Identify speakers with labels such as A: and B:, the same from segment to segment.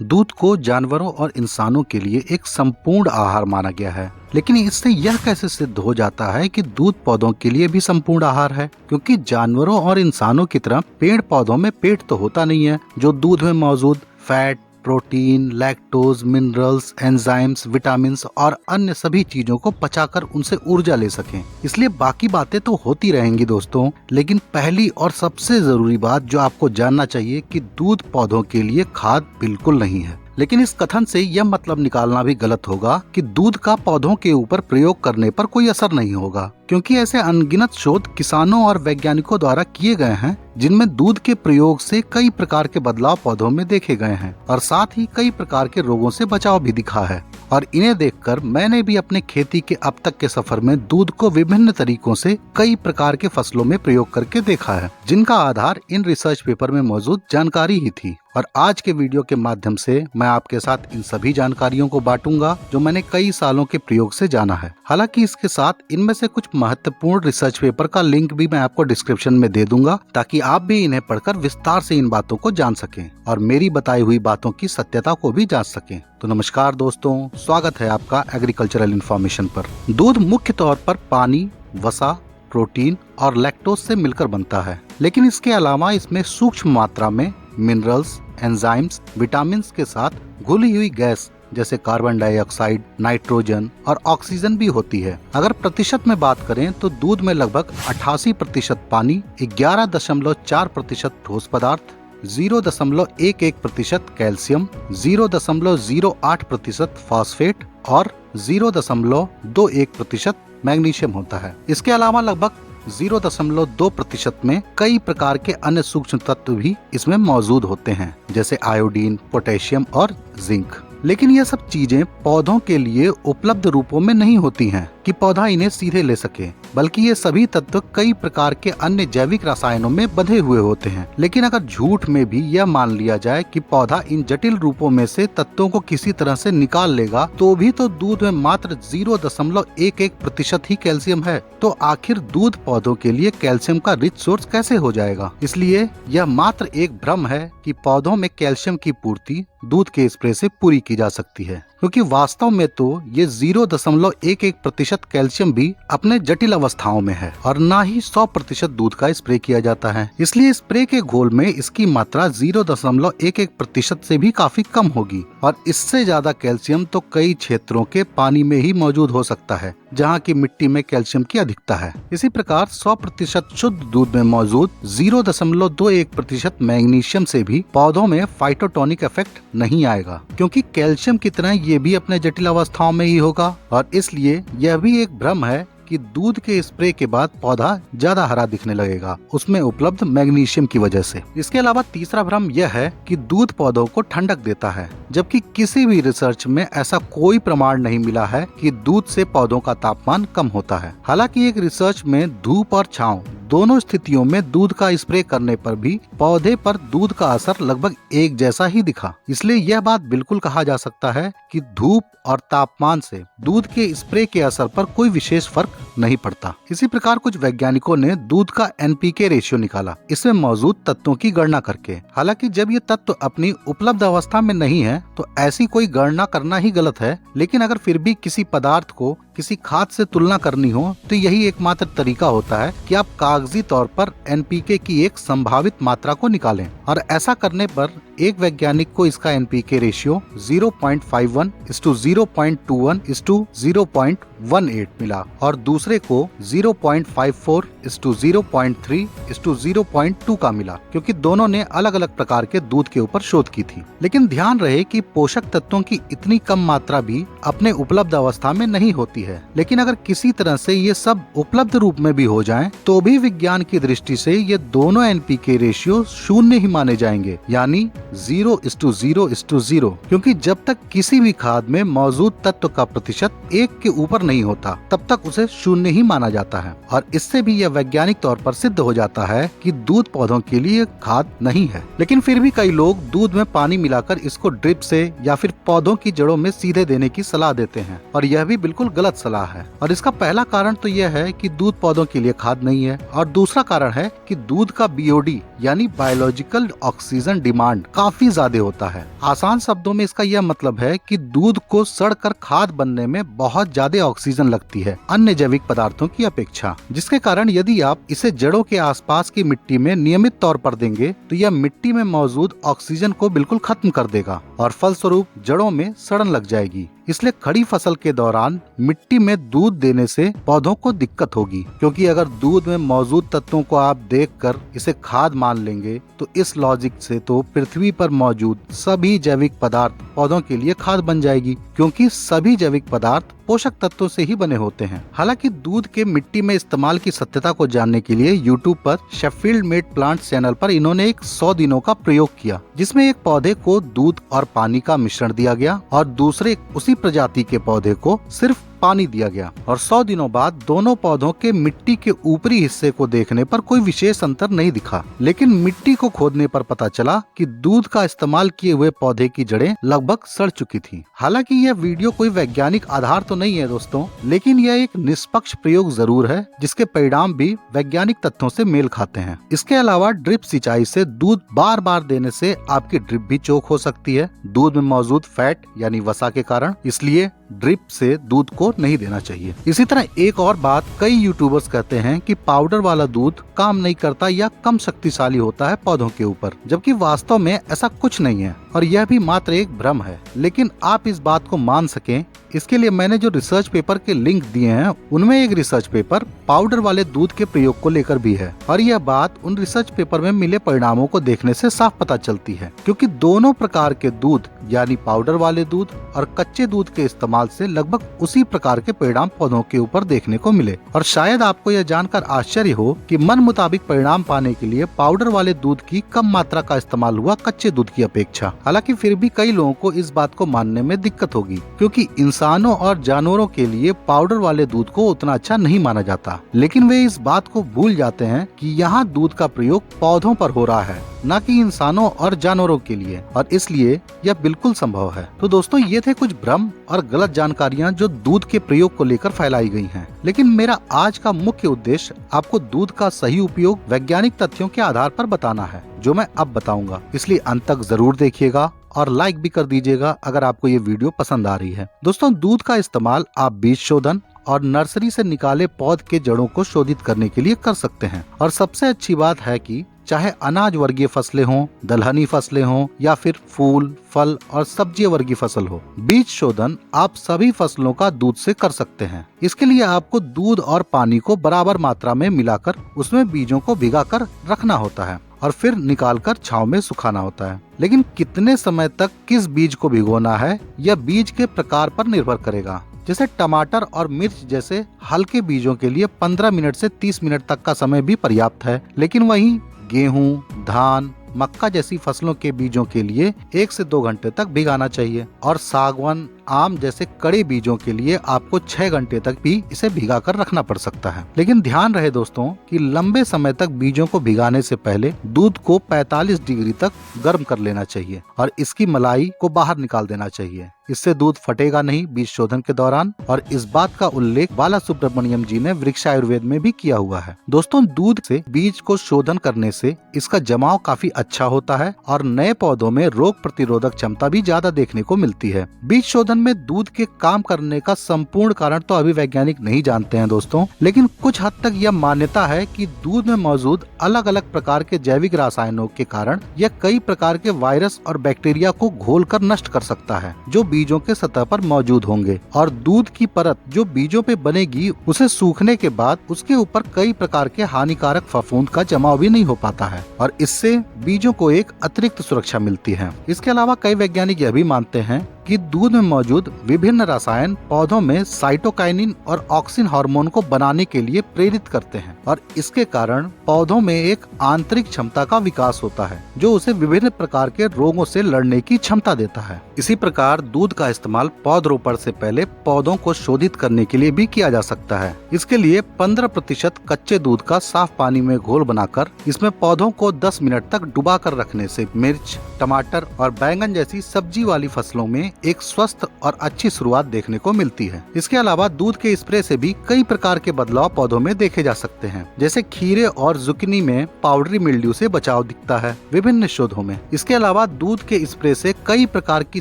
A: दूध को जानवरों और इंसानों के लिए एक संपूर्ण आहार माना गया है, लेकिन इससे यह कैसे सिद्ध हो जाता है कि दूध पौधों के लिए भी संपूर्ण आहार है? क्योंकि जानवरों और इंसानों की तरह पेड़ पौधों में पेट तो होता नहीं है जो दूध में मौजूद fat, protein, lactose, minerals, enzymes, vitamins और अन्य सभी चीजों को पचाकर उनसे ऊर्जा ले सकें। इसलिए बाकी बातें तो होती रहेंगी दोस्तों, लेकिन पहली और सबसे जरूरी बात जो आपको जानना चाहिए कि दूध पौधों के लिए खाद बिल्कुल नहीं है। लेकिन इस कथन से यह मतलब निकालना भी गलत होगा कि दूध का पौधों के ऊपर प्रयोग करने पर कोई असर नहीं होगा, क्योंकि ऐसे अनगिनत शोध किसानों और वैज्ञानिकों द्वारा किए गए हैं जिनमें दूध के प्रयोग से कई प्रकार के बदलाव पौधों में देखे गए हैं और साथ ही कई प्रकार के रोगों से बचाव भी दिखा है। और इन्हें देखकर मैंने भी अपने खेती के अब तक के सफर में दूध को विभिन्न तरीकों से कई प्रकार के फसलों में प्रयोग करके देखा है, जिनका आधार इन रिसर्च पेपर में मौजूद जानकारी ही थी। और आज के वीडियो के माध्यम से मैं आपके साथ इन सभी जानकारियों को बांटूंगा जो मैंने कई सालों के प्रयोग से जाना है। हालांकि इसके साथ इनमें से कुछ महत्वपूर्ण रिसर्च पेपर का लिंक भी मैं आपको डिस्क्रिप्शन में दे दूंगा, ताकि आप भी इन्हें पढ़कर विस्तार से इन बातों को जान सकें और मेरी बताई हुई बातों की सत्यता को भी जांच सकें। तो नमस्कार दोस्तों, स्वागत है आपका एग्रीकल्चरल इन्फॉर्मेशन पर। दूध मुख्य तौर पर पानी, वसा, प्रोटीन और लैक्टोज से मिलकर बनता है, लेकिन इसके अलावा इसमें सूक्ष्म मात्रा में मिनरल्स, एंजाइम्स, विटामिन्स के साथ घुली हुई गैस जैसे कार्बन डाइऑक्साइड, नाइट्रोजन और ऑक्सीजन भी होती है। अगर प्रतिशत में बात करें तो दूध में लगभग 88% पानी, 11.4% ठोस पदार्थ, 0.11% कैल्शियम, 0.08% फॉस्फेट और 0.21% मैग्नीशियम होता है। इसके अलावा लगभग 0.2% में कई प्रकार के अन्य सूक्ष्म तत्व भी इसमें मौजूद होते हैं, जैसे आयोडीन, पोटेशियम और जिंक। लेकिन ये सब चीजें पौधों के लिए उपलब्ध रूपों में नहीं होती हैं कि पौधा इन्हें सीधे ले सके, बल्कि ये सभी तत्व कई प्रकार के अन्य जैविक रसायनों में बंधे हुए होते हैं। लेकिन अगर झूठ में भी यह मान लिया जाए कि पौधा इन जटिल रूपों में से तत्वों को किसी तरह से निकाल लेगा, तो भी तो दूध में मात्र 0.11% ही कैल्शियम है। तो आखिर दूध पौधों के लिए कैल्शियम का रिच सोर्स कैसे हो जाएगा? इसलिए यह मात्र एक भ्रम है कि पौधों में कैल्शियम की पूर्ति दूध के स्प्रे से पूरी की जा सकती है, क्योंकि वास्तव में तो ये 0.11% कैल्शियम भी अपने जटिल अवस्थाओं में है और ना ही 100% दूध का स्प्रे किया जाता है। इसलिए स्प्रे के घोल में इसकी मात्रा 0.11% से भी काफी कम होगी और इससे ज्यादा कैल्शियम तो कई क्षेत्रों के पानी में ही मौजूद हो सकता है, जहाँ की मिट्टी में कैल्शियम की अधिकता है। इसी प्रकार 100% शुद्ध दूध में मौजूद 0.21% मैग्नीशियम से भी पौधों में फाइटोटॉनिक इफेक्ट नहीं आएगा, क्योंकि कैल्शियम की तरह ये भी अपने जटिल अवस्थाओं में ही होगा। और इसलिए यह भी एक भ्रम है कि दूध के स्प्रे के बाद पौधा ज्यादा हरा दिखने लगेगा उसमें उपलब्ध मैग्नीशियम की वजह से। इसके अलावा तीसरा भ्रम यह है कि दूध पौधों को ठंडक देता है, जबकि किसी भी रिसर्च में ऐसा कोई प्रमाण नहीं मिला है कि दूध से पौधों का तापमान कम होता है। हालांकि एक रिसर्च में धूप और छांव दोनों स्थितियों में दूध का स्प्रे करने पर भी पौधे पर दूध का असर लगभग एक जैसा ही दिखा। इसलिए यह बात बिल्कुल कहा जा सकता है कि धूप और तापमान से दूध के स्प्रे के असर पर कोई विशेष फर्क नहीं पड़ता। इसी प्रकार कुछ वैज्ञानिकों ने दूध का NPK रेशियो निकाला, इसमें मौजूद तत्वों की गणना करके। हालांकि जब ये तत्व अपनी उपलब्ध अवस्था में नहीं है तो ऐसी कोई गणना करना ही गलत है, लेकिन अगर फिर भी किसी पदार्थ को किसी खाद से तुलना करनी हो तो यही एकमात्र तरीका होता है कि आप कागजी तौर पर NPK की एक संभावित मात्रा को निकालें। और ऐसा करने पर एक वैज्ञानिक को इसका NPK रेशियो 0.51:0.21:0.18 मिला और दूसरे को 0.54:0.3:0.2 का मिला, क्योंकि दोनों ने अलग अलग प्रकार के दूध के ऊपर शोध की थी। लेकिन ध्यान रहे कि पोषक तत्वों की इतनी कम मात्रा भी अपने उपलब्ध अवस्था में नहीं होती है। लेकिन अगर किसी तरह से ये सब उपलब्ध रूप में भी हो जाएं, तो भी विज्ञान की दृष्टि से ये दोनों NPK रेशियो शून्य ही माने जाएंगे, यानी 0:0:0, क्योंकि जब तक किसी भी खाद में मौजूद तत्व का प्रतिशत 1 के ऊपर नहीं होता तब तक उसे शून्य ही माना जाता है। और इससे भी यह वैज्ञानिक तौर पर सिद्ध हो जाता है कि दूध पौधों के लिए खाद नहीं है। लेकिन फिर भी कई लोग दूध में पानी मिलाकर इसको ड्रिप से या फिर पौधों की जड़ों में सीधे देने की सलाह देते हैं, और यह भी बिल्कुल गलत सलाह है। और इसका पहला कारण तो यह है कि दूध पौधों के लिए खाद नहीं है, और दूसरा कारण है कि दूध का BOD यानी बायोलॉजिकल ऑक्सीजन डिमांड काफी ज्यादा होता है। आसान शब्दों में इसका यह मतलब है कि दूध को सड़कर खाद बनने में बहुत ज्यादा ऑक्सीजन लगती है अन्य जैविक पदार्थों की अपेक्षा, जिसके कारण यदि आप इसे जड़ों के आसपास की मिट्टी में नियमित तौर पर देंगे तो यह मिट्टी में मौजूद ऑक्सीजन को बिल्कुल खत्म कर देगा और फलस्वरूप जड़ों में सड़न लग जाएगी। इसलिए खड़ी फसल के दौरान मिट्टी में दूध देने से पौधों को दिक्कत होगी, क्योंकि अगर दूध में मौजूद तत्वों को आप देखकर इसे खाद मान लेंगे तो इस लॉजिक से तो पृथ्वी पर मौजूद सभी जैविक पदार्थ पौधों के लिए खाद बन जाएगी, क्योंकि सभी जैविक पदार्थ पोषक तत्वों से ही बने होते हैं। हालांकि दूध के मिट्टी में इस्तेमाल की सत्यता को जानने के लिए YouTube पर शेफील्ड मेड प्लांट्स चैनल पर इन्होंने एक 100 दिनों का प्रयोग किया, जिसमें एक पौधे को दूध और पानी का मिश्रण दिया गया और दूसरे उसी प्रजाति के पौधे को सिर्फ पानी दिया गया और 100 दिनों बाद दोनों पौधों के मिट्टी के ऊपरी हिस्से को देखने पर कोई विशेष अंतर नहीं दिखा, लेकिन मिट्टी को खोदने पर पता चला कि दूध का इस्तेमाल किए हुए पौधे की जड़ें लगभग सड़ चुकी थी। हालांकि यह वीडियो कोई वैज्ञानिक आधार तो नहीं है दोस्तों, लेकिन यह एक निष्पक्ष प्रयोग जरूर है जिसके परिणाम भी वैज्ञानिक तथ्यों से मेल खाते हैं। इसके अलावा ड्रिप सिंचाई से दूध बार बार देने से आपकी ड्रिप भी चोक हो सकती है दूध में मौजूद फैट यानी वसा के कारण, इसलिए ड्रिप से दूध को नहीं देना चाहिए। इसी तरह एक और बात, कई यूट्यूबर्स कहते हैं कि पाउडर वाला दूध काम नहीं करता या कम शक्तिशाली होता है पौधों के ऊपर, जबकि वास्तव में ऐसा कुछ नहीं है और यह भी मात्र एक भ्रम है। लेकिन आप इस बात को मान सकें इसके लिए मैंने जो रिसर्च पेपर के लिंक दिए हैं उनमें एक रिसर्च पेपर पाउडर वाले दूध के प्रयोग को लेकर भी है और यह बात उन रिसर्च पेपर में मिले परिणामों को देखने से साफ पता चलती है, क्योंकि दोनों प्रकार के दूध यानी पाउडर वाले दूध और कच्चे दूध के इस्तेमाल से लगभग उसी प्रकार के परिणाम पौधों के ऊपर देखने को मिले। और शायद आपको यह जानकर आश्चर्य हो कि मन मुताबिक परिणाम पाने के लिए पाउडर वाले दूध की कम मात्रा का इस्तेमाल हुआ कच्चे दूध की अपेक्षा। हालांकि फिर भी कई लोगों को इस बात को मानने में दिक्कत होगी, क्योंकि इंसानों और जानवरों के लिए पाउडर वाले दूध को उतना अच्छा नहीं माना जाता, लेकिन वे इस बात को भूल जाते हैं कि यहाँ दूध का प्रयोग पौधों पर हो रहा है, न कि इंसानों और जानवरों के लिए, और इसलिए यह बिल्कुल संभव है। तो दोस्तों ये थे कुछ भ्रम और गलत जानकारियाँ जो दूध के प्रयोग को लेकर फैलाई गई हैं। लेकिन मेरा आज का मुख्य उद्देश्य आपको दूध का सही उपयोग वैज्ञानिक तथ्यों के आधार पर बताना है, जो मैं अब बताऊंगा, इसलिए अंत तक जरूर देखिएगा और लाइक भी कर दीजिएगा अगर आपको ये वीडियो पसंद आ रही है। दोस्तों दूध का इस्तेमाल आप बीज शोधन और नर्सरी से निकाले पौध के जड़ों को शोधित करने के लिए कर सकते हैं। और सबसे अच्छी बात है कि चाहे अनाज वर्गीय फसलें हों, दलहनी फसलें हों या फिर फूल, फल और सब्जी वर्गीय फसल हो, बीज शोधन आप सभी फसलों का दूध से कर सकते हैं। इसके लिए आपको दूध और पानी को बराबर मात्रा में मिलाकर उसमें बीजों को भिगाकर रखना होता है और फिर निकालकर छांव में सुखाना होता है। लेकिन कितने समय तक किस बीज को भिगोना है यह बीज के प्रकार पर निर्भर करेगा। जैसे टमाटर और मिर्च जैसे हल्के बीजों के लिए 15 मिनट से 30 मिनट तक का समय भी पर्याप्त है, लेकिन वहीं गेहूं, धान, मक्का जैसी फसलों के बीजों के लिए 1 से 2 घंटे तक भिगाना चाहिए और सागवान, आम जैसे कड़े बीजों के लिए आपको 6 घंटे तक भी इसे भिगा कर रखना पड़ सकता है। लेकिन ध्यान रहे दोस्तों कि लंबे समय तक बीजों को भिगाने से पहले दूध को 45 डिग्री तक गर्म कर लेना चाहिए और इसकी मलाई को बाहर निकाल देना चाहिए। इससे दूध फटेगा नहीं बीज शोधन के दौरान, और इस बात का उल्लेख बाला सुब्रमण्यम जी ने वृक्ष आयुर्वेद में भी किया हुआ है। दोस्तों दूध से बीज को शोधन करने से इसका जमाव काफी अच्छा होता है और नए पौधों में रोग प्रतिरोधक क्षमता भी ज्यादा देखने को मिलती है। बीज शोधन में दूध के काम करने का संपूर्ण कारण तो अभी वैज्ञानिक नहीं जानते हैं दोस्तों, लेकिन कुछ हद तक यह मान्यता है कि दूध में मौजूद अलग अलग प्रकार के जैविक रसायनों के कारण यह कई प्रकार के वायरस और बैक्टीरिया को घोलकर नष्ट कर सकता है जो बीजों के सतह पर मौजूद होंगे, और दूध की परत जो बीजों पे बनेगी उसे सूखने के बाद उसके ऊपर कई प्रकार के हानिकारक फफूंद का जमाव भी नहीं हो पाता है और इससे बीजों को एक अतिरिक्त सुरक्षा मिलती है। इसके अलावा कई वैज्ञानिक यह भी मानते हैं कि दूध में मौजूद विभिन्न रसायन पौधों में साइटोकाइनिन और ऑक्सिन हार्मोन को बनाने के लिए प्रेरित करते हैं और इसके कारण पौधों में एक आंतरिक क्षमता का विकास होता है जो उसे विभिन्न प्रकार के रोगों से लड़ने की क्षमता देता है। इसी प्रकार दूध का इस्तेमाल पौधरोपण से पहले पौधों को शोधित करने के लिए भी किया जा सकता है। इसके लिए 15% कच्चे दूध का साफ पानी में घोल बनाकर इसमें पौधों को 10 मिनट तक डुबा कर रखने से मिर्च, टमाटर और बैंगन जैसी सब्जी वाली फसलों में एक स्वस्थ और अच्छी शुरुआत देखने को मिलती है। इसके अलावा दूध के स्प्रे से भी कई प्रकार के बदलाव पौधों में देखे जा सकते हैं, जैसे खीरे और जुकिनी में पाउडरी मिल्ड्यू से बचाव दिखता है विभिन्न शोधों में। इसके अलावा दूध के स्प्रे से कई प्रकार की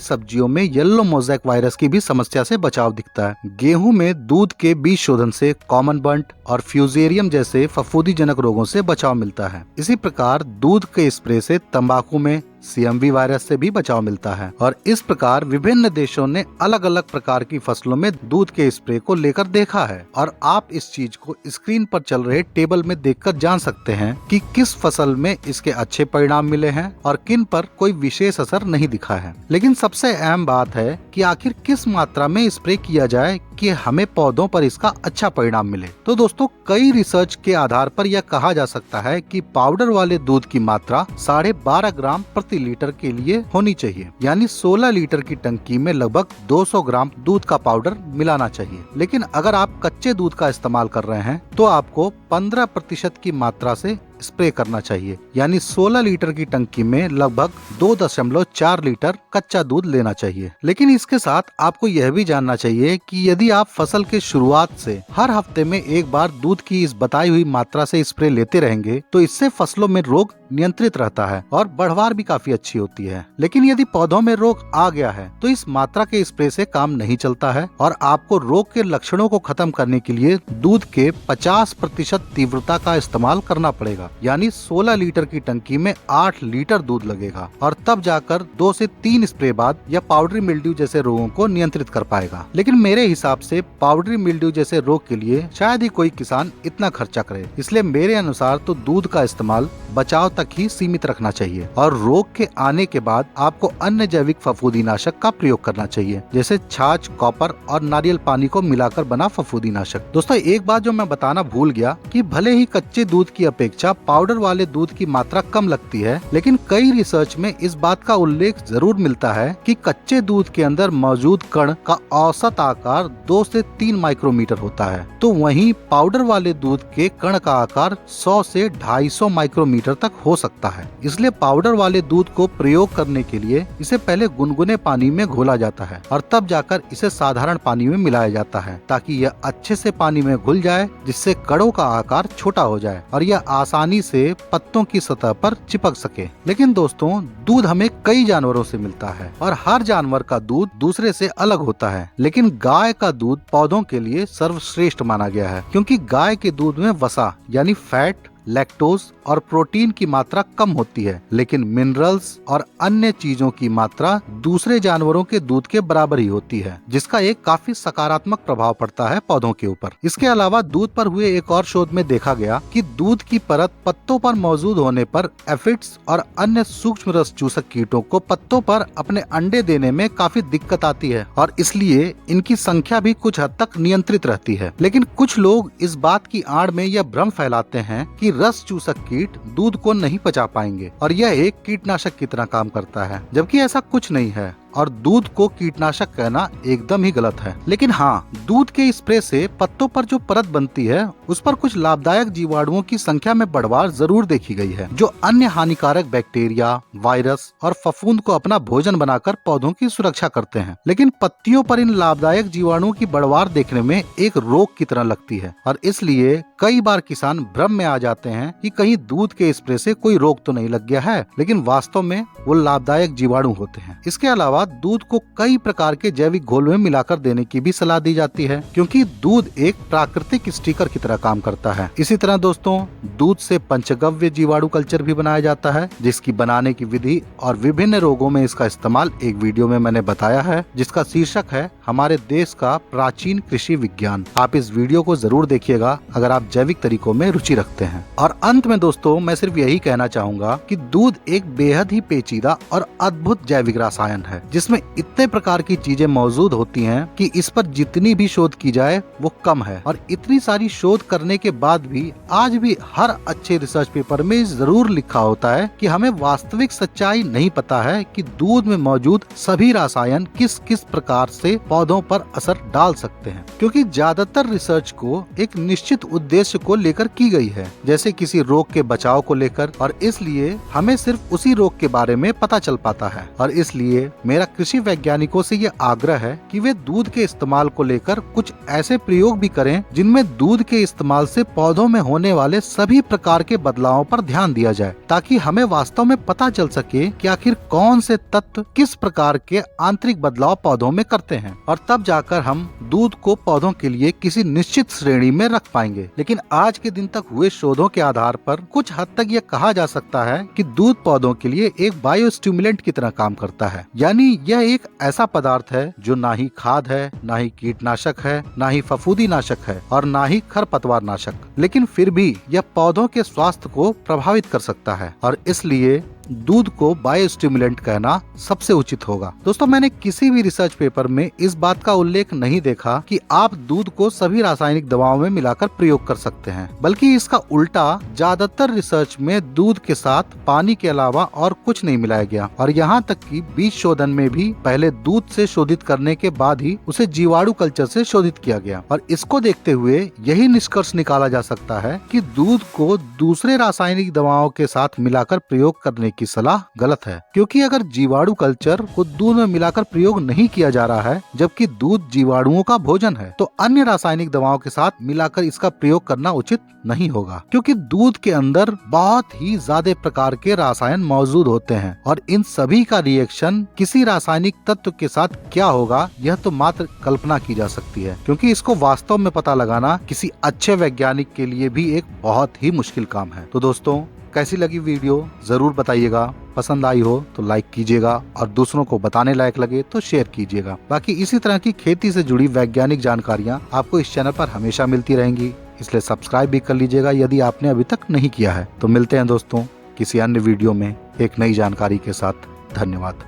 A: सब्जियों में येलो मोज़ेक वायरस की भी समस्या से बचाव दिखता है। गेहूं में दूध के बीज शोधन से कॉमन बंट और फ्यूजेरियम जैसे फफूंदीजनक रोगों से बचाव मिलता है। इसी प्रकार दूध के स्प्रे से तंबाकू में CMV वायरस से भी बचाव मिलता है। और इस प्रकार विभिन्न देशों ने अलग अलग प्रकार की फसलों में दूध के स्प्रे को लेकर देखा है, और आप इस चीज को स्क्रीन पर चल रहे टेबल में देखकर जान सकते हैं कि किस फसल में इसके अच्छे परिणाम मिले हैं और किन पर कोई विशेष असर नहीं दिखा है। लेकिन सबसे अहम बात है कि आखिर किस मात्रा में स्प्रे किया जाए कि हमें पौधों पर इसका अच्छा परिणाम मिले। तो दोस्तों, कई रिसर्च के आधार पर यह कहा जा सकता है कि पाउडर वाले दूध की मात्रा 12.5 ग्राम प्रति लीटर के लिए होनी चाहिए, यानी 16 लीटर की टंकी में लगभग 200 ग्राम दूध का पाउडर मिलाना चाहिए। लेकिन अगर आप कच्चे दूध का इस्तेमाल कर रहे हैं तो आपको 15% की मात्रा से स्प्रे करना चाहिए, यानी 16 लीटर की टंकी में लगभग 2.4 लीटर कच्चा दूध लेना चाहिए। लेकिन इसके साथ आपको यह भी जानना चाहिए कि यदि आप फसल के शुरुआत से हर हफ्ते में एक बार दूध की इस बताई हुई मात्रा से स्प्रे लेते रहेंगे तो इससे फसलों में रोग नियंत्रित रहता है और बढ़वार भी काफी अच्छी होती है। लेकिन यदि पौधों में रोग आ गया है तो इस मात्रा के स्प्रे से काम नहीं चलता है और आपको रोग के लक्षणों को खत्म करने के लिए दूध के 50% तीव्रता का इस्तेमाल करना पड़ेगा, यानी 16 लीटर की टंकी में 8 लीटर दूध लगेगा, और तब जाकर 2 से 3 स्प्रे बाद यह पाउडरी मिल्ड्यू जैसे रोगों को नियंत्रित कर पाएगा। लेकिन मेरे हिसाब से पाउडरी मिल्ड्यू जैसे रोग के लिए शायद ही कोई किसान इतना खर्चा करे, इसलिए मेरे अनुसार तो दूध का इस्तेमाल बचाव तक ही सीमित रखना चाहिए और रोग के आने के बाद आपको अन्य जैविक फफूंदीनाशक का प्रयोग करना चाहिए, जैसे छाछ, कॉपर और नारियल पानी को मिलाकर बना फफूंदीनाशक। दोस्तों, एक बात जो मैं बताना भूल गया कि भले ही कच्चे दूध की अपेक्षा पाउडर वाले दूध की मात्रा कम लगती है, लेकिन कई रिसर्च में इस बात का उल्लेख जरूर मिलता है कि कच्चे दूध के अंदर मौजूद कण का औसत आकार 2 से 3 माइक्रोमीटर होता है, तो वहीं पाउडर वाले दूध के कण का आकार 100 से 250 माइक्रोमीटर तक हो सकता है। इसलिए पाउडर वाले दूध को प्रयोग करने के लिए इसे पहले गुनगुने पानी में घोला जाता है और तब जाकर इसे साधारण पानी में मिलाया जाता है, ताकि यह अच्छे से पानी में घुल जाए, जिससे कणों का आकार छोटा हो जाए और यह आसानी से पत्तों की सतह पर चिपक सके। लेकिन दोस्तों, दूध हमें कई जानवरों से मिलता है और हर जानवर का दूध दूसरे से अलग होता है, लेकिन गाय का दूध पौधों के लिए सर्वश्रेष्ठ माना गया है, क्योंकि गाय के दूध में वसा यानी फैट, लैक्टोज और प्रोटीन की मात्रा कम होती है, लेकिन मिनरल्स और अन्य चीजों की मात्रा दूसरे जानवरों के दूध के बराबर ही होती है, जिसका एक काफी सकारात्मक प्रभाव पड़ता है पौधों के ऊपर। इसके अलावा दूध पर हुए एक और शोध में देखा गया कि दूध की परत पत्तों पर मौजूद होने पर एफिड्स और अन्य सूक्ष्म रस चूसक कीटों को पत्तों पर अपने अंडे देने में काफी दिक्कत आती है और इसलिए इनकी संख्या भी कुछ हद तक नियंत्रित रहती है। लेकिन कुछ लोग इस बात की आड़ में यह भ्रम फैलाते हैं कि रस चूसक कीट दूध को नहीं पचा पाएंगे और यह एक कीटनाशक की तरह काम करता है, जबकि ऐसा कुछ नहीं है और दूध को कीटनाशक कहना एकदम ही गलत है। लेकिन हाँ, दूध के स्प्रे से पत्तों पर जो परत बनती है उस पर कुछ लाभदायक जीवाणुओं की संख्या में बढ़वार जरूर देखी गई है, जो अन्य हानिकारक बैक्टीरिया, वायरस और फफूंद को अपना भोजन बनाकर पौधों की सुरक्षा करते हैं। लेकिन पत्तियों पर इन लाभदायक जीवाणुओं की बढ़वार देखने में एक रोग की तरह लगती है और इसलिए कई बार किसान भ्रम में आ जाते हैं कि कहीं दूध के स्प्रे से कोई रोग तो नहीं लग गया है, लेकिन वास्तव में वो लाभदायक जीवाणु होते हैं। इसके अलावा दूध को कई प्रकार के जैविक घोल में मिलाकर देने की भी सलाह दी जाती है, क्योंकि दूध एक प्राकृतिक स्टिकर की तरह काम करता है। इसी तरह दोस्तों, दूध से पंचगव्य जीवाणु कल्चर भी बनाया जाता है, जिसकी बनाने की विधि और विभिन्न रोगों में इसका इस्तेमाल एक वीडियो में मैंने बताया है, जिसका शीर्षक है हमारे देश का प्राचीन कृषि विज्ञान। आप इस वीडियो को जरूर देखिएगा अगर आप जैविक तरीकों में रुचि रखते हैं। और अंत में दोस्तों, मैं सिर्फ यही कहना चाहूंगा कि दूध एक बेहद ही पेचीदा और अद्भुत जैविक रसायन है, जिसमें इतने प्रकार की चीजें मौजूद होती हैं कि इस पर जितनी भी शोध की जाए वो कम है। और इतनी सारी शोध करने के बाद भी आज भी हर अच्छे रिसर्च पेपर में जरूर लिखा होता है कि हमें वास्तविक सच्चाई नहीं पता है कि दूध में मौजूद सभी रसायन किस किस प्रकार से पौधों पर असर डाल सकते हैं, क्योंकि ज्यादातर रिसर्च को एक निश्चित उद्देश्य को लेकर की गई है, जैसे किसी रोग के बचाव को लेकर, और इसलिए हमें सिर्फ उसी रोग के बारे में पता चल पाता है। और इसलिए मेरा कृषि वैज्ञानिकों से ये आग्रह है कि वे दूध के इस्तेमाल को लेकर कुछ ऐसे प्रयोग भी करें जिनमें दूध के इस्तेमाल से पौधों में होने वाले सभी प्रकार के बदलावों पर ध्यान दिया जाए, ताकि हमें वास्तव में पता चल सके कि आखिर कौन से तत्व किस प्रकार के आंतरिक बदलाव पौधों में करते हैं, और तब जाकर हम दूध को पौधों के लिए किसी निश्चित श्रेणी में रख पाएंगे। लेकिन आज के दिन तक हुए शोधों के आधार पर कुछ हद तक यह कहा जा सकता है कि दूध पौधों के लिए एक बायोस्टिमुलेंट की तरह काम करता है, यानी यह एक ऐसा पदार्थ है जो ना ही खाद है, ना ही कीटनाशक है, ना ही फफूंदी नाशक है और ना ही खरपतवार नाशक, लेकिन फिर भी यह पौधों के स्वास्थ्य को प्रभावित कर सकता है, और इसलिए दूध को बायोस्टिमुलेंट कहना सबसे उचित होगा। दोस्तों, मैंने किसी भी रिसर्च पेपर में इस बात का उल्लेख नहीं देखा कि आप दूध को सभी रासायनिक दवाओं में मिलाकर प्रयोग कर सकते हैं, बल्कि इसका उल्टा ज्यादातर रिसर्च में दूध के साथ पानी के अलावा और कुछ नहीं मिलाया गया, और यहाँ तक कि बीज शोधन में भी पहले दूध से शोधित करने के बाद ही उसे जीवाणु कल्चर से शोधित किया गया। और इसको देखते हुए यही निष्कर्ष निकाला जा सकता है कि दूध को दूसरे रासायनिक दवाओं के साथ मिलाकर प्रयोग करने की सलाह गलत है, क्योंकि अगर जीवाणु कल्चर को दूध में मिलाकर प्रयोग नहीं किया जा रहा है, जबकि दूध जीवाणुओं का भोजन है, तो अन्य रासायनिक दवाओं के साथ मिलाकर इसका प्रयोग करना उचित नहीं होगा, क्योंकि दूध के अंदर बहुत ही ज्यादा प्रकार के रसायन मौजूद होते हैं, और इन सभी का रिएक्शन किसी रासायनिक तत्व के साथ क्या होगा यह तो मात्र कल्पना की जा सकती है, क्योंकि इसको वास्तव में पता लगाना किसी अच्छे वैज्ञानिक के लिए भी एक बहुत ही मुश्किल काम है। तो दोस्तों, कैसी लगी वीडियो जरूर बताइएगा। पसंद आई हो तो लाइक कीजिएगा, और दूसरों को बताने लायक लगे तो शेयर कीजिएगा। बाकी इसी तरह की खेती से जुड़ी वैज्ञानिक जानकारियाँ आपको इस चैनल पर हमेशा मिलती रहेंगी, इसलिए सब्सक्राइब भी कर लीजिएगा यदि आपने अभी तक नहीं किया है। तो मिलते हैं दोस्तों किसी अन्य वीडियो में एक नई जानकारी के साथ। धन्यवाद।